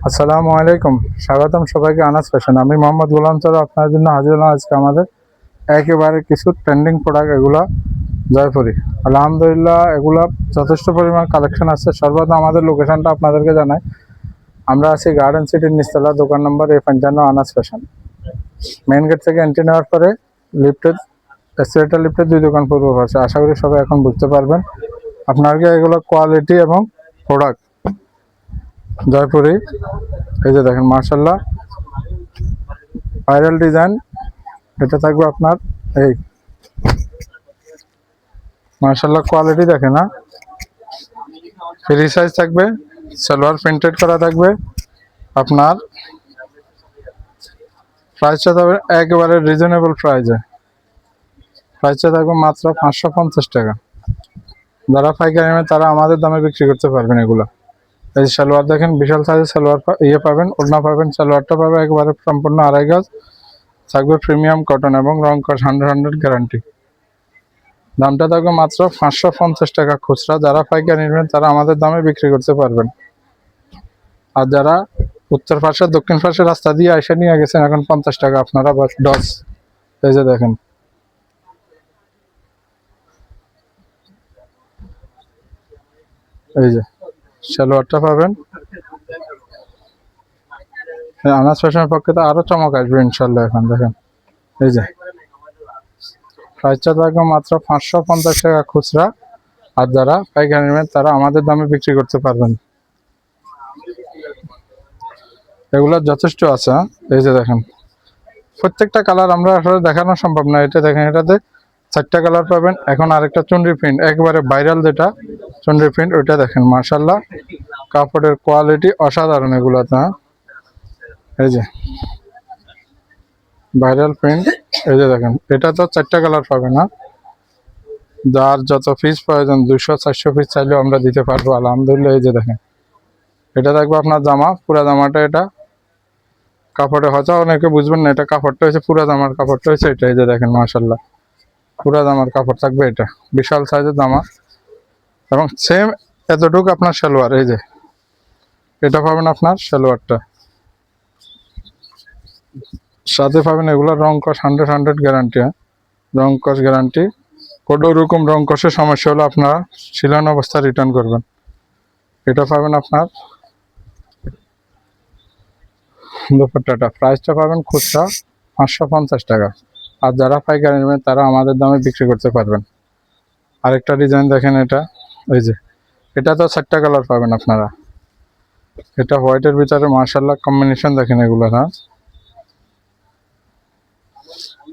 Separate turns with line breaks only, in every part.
আসসালামু আলাইকুম, স্বাগতম সবাইকে আনাস ফ্যাশন। আমি মোহাম্মদ গোলাম চরো আপনার জন্য হাজির হলাম আজকে আমাদের একেবারে কিছু ট্রেন্ডিং প্রোডাক্ট। এগুলা জয়পুরি, আলহামদুলিল্লাহ এগুলা যথেষ্ট পরিমাণ কালেকশন আছে। সর্বদা আমাদের লোকেশনটা আপনাদেরকে জানাই, আমরা আছি গার্ডেন সিটির নিচতলা, দোকান number A55, Anas fashion. Main gate থেকে এন্ট্রি নেওয়ার পরে লিফটের এক্সিলেটর লিফটের 2 দোকান পূর্ব পাশে। আশা করি সবাই এখন বুঝতে পারবেন আপনাকে এগুলো কোয়ালিটি এবং প্রোডাক্ট জয়পুরি। এই যে দেখেন মাশাআল্লাহ ভাইরাল ডিজাইন, এটা থাকবে আপনার এই মাশাআল্লাহ কোয়ালিটি দেখেন না, ফ্রি সাইজ থাকবে, সালোয়ার প্রিন্টেড করা থাকবে। আপনার প্রাইসটা থাকবে একেবারে রিজনেবল প্রাইসটা থাকবে মাত্র 550 টাকা। যারা পাইকারি নেবেন তারা আমাদের দামে বিক্রি করতে পারবেন। এগুলো এই সালোয়ার দেখেন, বিশাল সাইজের সালোয়ার পাবেন, ওড়না পাবেন, সালোয়ারটা পাবে একেবারে সম্পূর্ণ আড়াই গজ থাকবে, প্রিমিয়াম কটন এবং রং কস 100 গ্যারান্টি। দামটা থাকবে মাত্র 550 টাকা খুচরা। যারা পাইকারি নেবেন তারা আমাদের দামে বিক্রি করতে পারবেন। আর যারা উত্তর পাশে দক্ষিণ পাশে রাস্তা দিয়ে এসে নিয়ে গেছেন, এখন 50 টাকা আপনারা ডজ। এই যে দেখেন এই যে সালোয়ারটা পাবেন। আনাস ফ্যাশনের পক্ষে তো আরো চমক আসবে ইনশাল্লাহ। এখন দেখেন এই যে প্রাইসটা থাকবে মাত্র 550 টাকা খুচরা। আর যারা পাইকারি নেবেন তারা আমাদের দামে বিক্রি করতে পারবেন। এগুলো যথেষ্ট আছে। এই যে দেখেন প্রত্যেকটা কালার আমরা আসলে দেখানো সম্ভব না। এটা দেখেন, এটাতে 4টা কালার পাবেন। এখন আরেকটা চুনরি প্রিন্ট, একবারে ভাইরাল যেটা চুনরি প্রিন্ট, ওইটা দেখেন মাশাআল্লাহ কাপড়ের কোয়ালিটি অসাধারণ। এগুলোতে এই যে ভাইরাল প্রিন্ট, এই যে দেখেন এটা তো 4টা কালার পাবে না। যার যত পিস প্রয়োজন 200-400 পিস চাইলেও আমরা দিতে পারবো আলহামদুলিল্লাহ। এই যে দেখেন এটা থাকবে আপনার জামা, পুরা জামাটা এটা কাপড়ে, হয়তো অনেকে বুঝবেন না, এটা কাপড়টা হয়েছে পুরা জামার কাপড়টা হয়েছে এটা। এই যে দেখেন মাশাআল্লাহ পুরা জামার কাপড় থাকবে, এটা বিশাল সাইজের জামা এবং সেম এতটুকু আপনার সালোয়ার। এই যে এটা পাবেন আপনার সালোয়ারটা, সাথে পাবেন এগুলোর রং কস 100 গ্যারান্টি। রং কস গ্যারান্টি, কোনো রকম রং কষের সমস্যা হলে আপনারা ছিলান অবস্থা রিটার্ন করবেন। এটা পাবেন আপনার দুপাট্টাটা, প্রাইসটা পাবেন খুচরা 550 টাকা। আর যারা পাইকারি নেবেন তারা আমাদের দামে বিক্রি করতে পারবেন। আরেকটা ডিজাইন দেখেন, এটা এই যে এটা তো 4টা কালার পাবেন আপনারা। এটা হোয়াইটের ভিতরে মাশাআল্লাহ কম্বিনেশন দেখেন এগুলো। হ্যাঁ,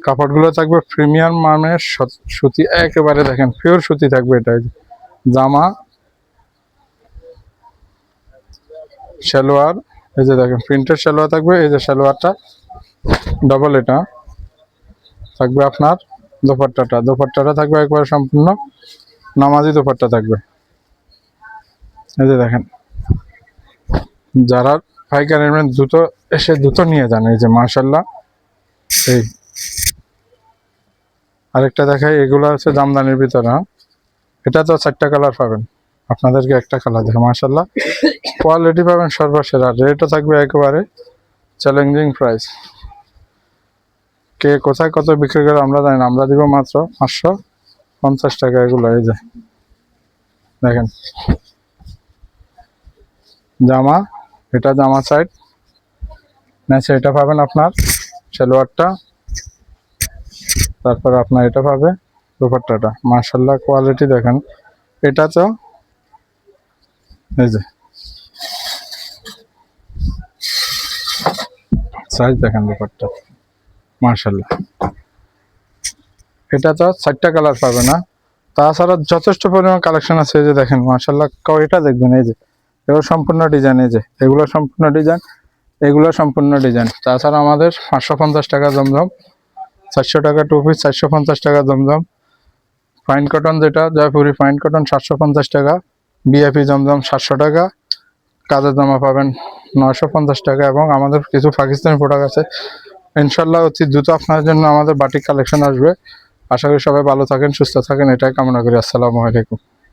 কাপড়গুলো থাকবে প্রিমিয়াম মানের সুতি, একেবারে দেখেন পিওর সুতি থাকবে। এটা জামা সালোয়ার, এই যে দেখেন প্রিন্টের সালোয়ার থাকবে। এই যে সালোয়ারটা ডবল, এটা থাকবে আপনার দোপাট্টাটা থাকবে একবারে সম্পূর্ণ নামাজি দোপাট্টা থাকবে। এই যে দেখেন যারা পাইকারি নেবেন দ্রুত এসে দ্রুত নিয়ে যান। এই যে মাশাআল্লাহ এই আরেকটা দেখাই, এগুলো হচ্ছে জামদানির ভিতরে। এটা তো 4টা কালার পাবেন, আপনাদেরকে একটা কালার দেখে মাশাআল্লাহ কোয়ালিটি পাবেন সর্বসেরা। রেটও থাকবে একেবারে চ্যালেঞ্জিং প্রাইস। কে কোথায় কত বিক্রি করে আমরা জানি না, আমরা দিব মাত্র 550 টাকা এগুলো। এই যে দেখেন জামা, এটা জামা সাইড নেছে, এটা পাবেন আপনার সালোয়ারটা, তারপরে আপনার এটা পাবে দুপাট্টাটা। মাশাআল্লাহ কোয়ালিটি দেখেন। এটা তো এই যে সাইজ দেখেন দুপাট্টা মাশাআল্লাহ। এটা তো 4টা কালার পাবে না, তাছাড়া যথেষ্ট পরিমাণ কালেকশন আছে। এই যে দেখেন মাশাআল্লাহ এটা দেখবেন, এই যে এগুলো সম্পূর্ণ ডিজাইন, এই যে এগুলো সম্পূর্ণ ডিজাইন, এগুলো সম্পূর্ণ ডিজাইন। তাছাড়া আমাদের 550 টাকা জমজম, 400 টাকা টু পিস, 450 টাকা জমজম। ফাইন কটন যেটা জয়পুরি ফাইন কটন 750 টাকা, বিআইপি জমজম 700 টাকা, কাজের জামা পাবেন 950 টাকা। এবং আমাদের কিছু পাকিস্তানি প্রোডাক্ট আছে ইনশাল্লাহ অতি দ্রুত আপনাদের জন্য আমাদের বাটিক কালেকশন আসবে। আশা করি সবাই ভালো থাকেন, সুস্থ থাকেন, এটাই কামনা করি। আসসালামু আলাইকুম।